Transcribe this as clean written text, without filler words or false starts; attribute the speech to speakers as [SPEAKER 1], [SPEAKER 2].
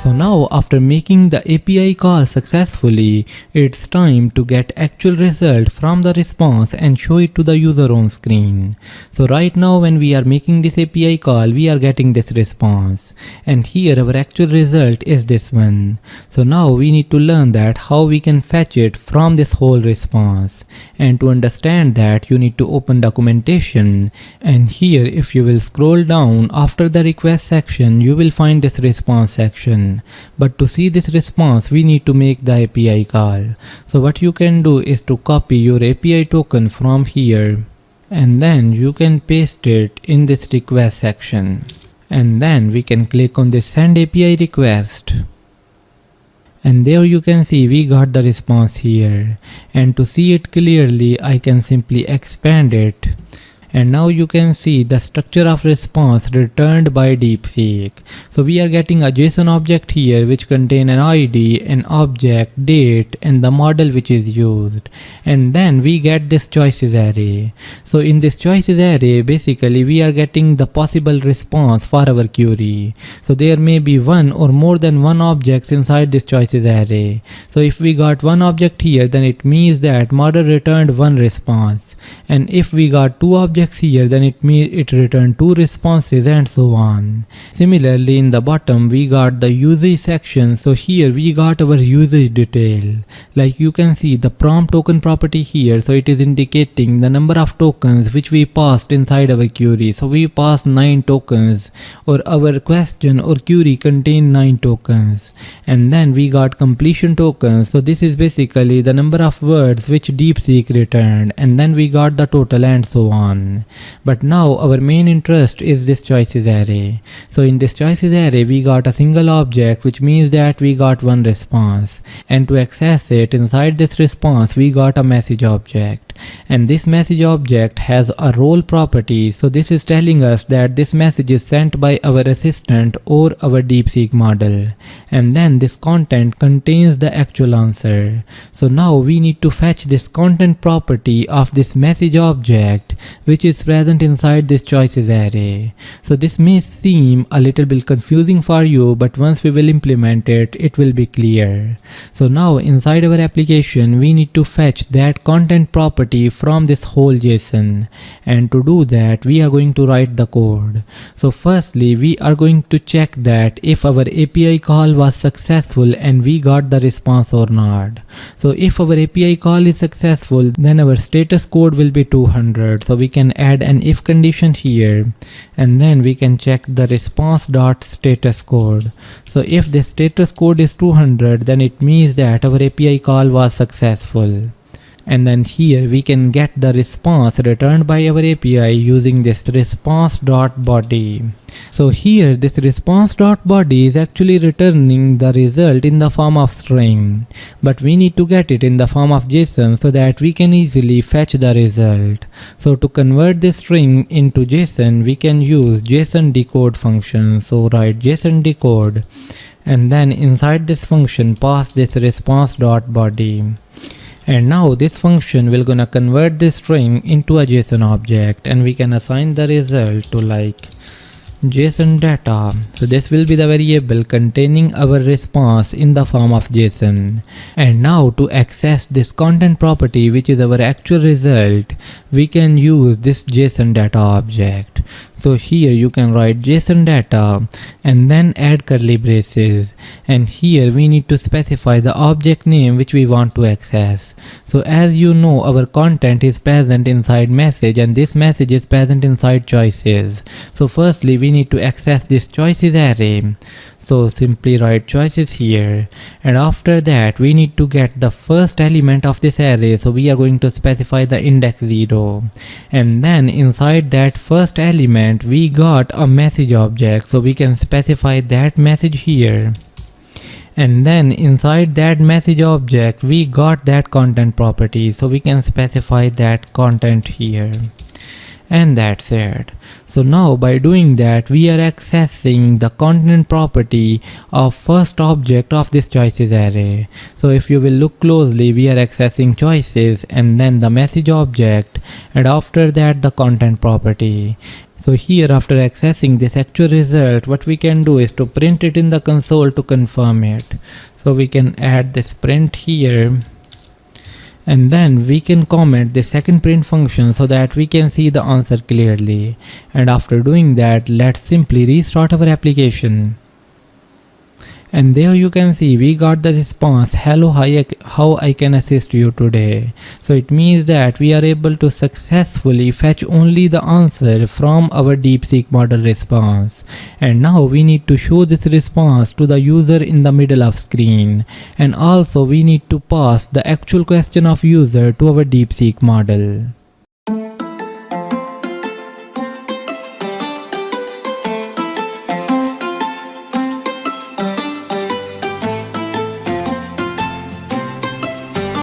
[SPEAKER 1] So now after making the API call successfully, it's time to get actual result from the response and show it to the user on screen. So right now when we are making this API call, we are getting this response. And here our actual result is this one. So now we need to learn that how we can fetch it from this whole response. And to understand that, you need to open documentation. And here if you will scroll down after the request section, you will find this response section. But to see this response, we need to make the API call. So what you can do is to copy your API token from here, and then you can paste it in this request section. And then we can click on this send API request. And there you can see we got the response here. And to see it clearly, I can simply expand it. And now you can see the structure of response returned by DeepSeek. So we are getting a JSON object here which contain an ID, an object, date, and the model which is used. And then we get this choices array. So in this choices array, basically we are getting the possible response for our query. So there may be one or more than one objects inside this choices array. So if we got one object here, then it means that model returned one response. And if we got two objects here, then it means it returned two responses, and so on. Similarly, in the bottom we got the usage section. So here we got our usage detail. Like you can see the prompt token property here. So it is indicating the number of tokens which we passed inside our query. So we passed 9 tokens, or our question or query contained 9 tokens. And then we got completion tokens. So this is basically the number of words which DeepSeek returned. And then we got the total, and so on. But now our main interest is this choices array. So in this choices array we got a single object, which means that we got one response. And to access it, inside this response we got a message object. And this message object has a role property. So this is telling us that this message is sent by our assistant or our DeepSeek model. And then this content contains the actual answer. So now we need to fetch this content property of this message object which is present inside this choices array. So this may seem a little bit confusing for you, but once we will implement it, it will be clear. So now inside our application we need to fetch that content property from this whole JSON. And to do that, we are going to write the code. So firstly, we are going to check that if our API call was successful and we got the response or not. So if our API call is successful, then our status code will be 200. So we can add an if condition here, and then we can check the response.status code. So if the status code is 200, then it means that our API call was successful. And then here we can get the response returned by our API using this response.body. So here this response.body is actually returning the result in the form of string, but we need to get it in the form of JSON so that we can easily fetch the result. So to convert this string into JSON, we can use JSON decode function. So write JSON decode, and then inside this function pass this response.body. And now this function will gonna convert this string into a JSON object, and we can assign the result to like JSON data. So this will be the variable containing our response in the form of JSON. And now to access this content property, which is our actual result, we can use this JSON data object. So here you can write JSON data and then add curly braces, and here we need to specify the object name which we want to access. So as you know, our content is present inside message, and this message is present inside choices. So firstly we need to access this choices array. So simply write choices here, and after that we need to get the first element of this array. So we are going to specify the index 0, and then inside that first element we got a message object. So we can specify that message here, and then inside that message object we got that content property. So we can specify that content here. And that's it. So now by doing that, we are accessing the content property of first object of this choices array. So if you will look closely, we are accessing choices and then the message object, and after that the content property. So here, after accessing this actual result, what we can do is to print it in the console to confirm it. So we can add this print here, and then we can comment the second print function so that we can see the answer clearly. And after doing that, let's simply restart our application. And there you can see we got the response, hello, hi, how I can assist you today. So it means that we are able to successfully fetch only the answer from our DeepSeek model response. And now we need to show this response to the user in the middle of screen. And also we need to pass the actual question of user to our DeepSeek model.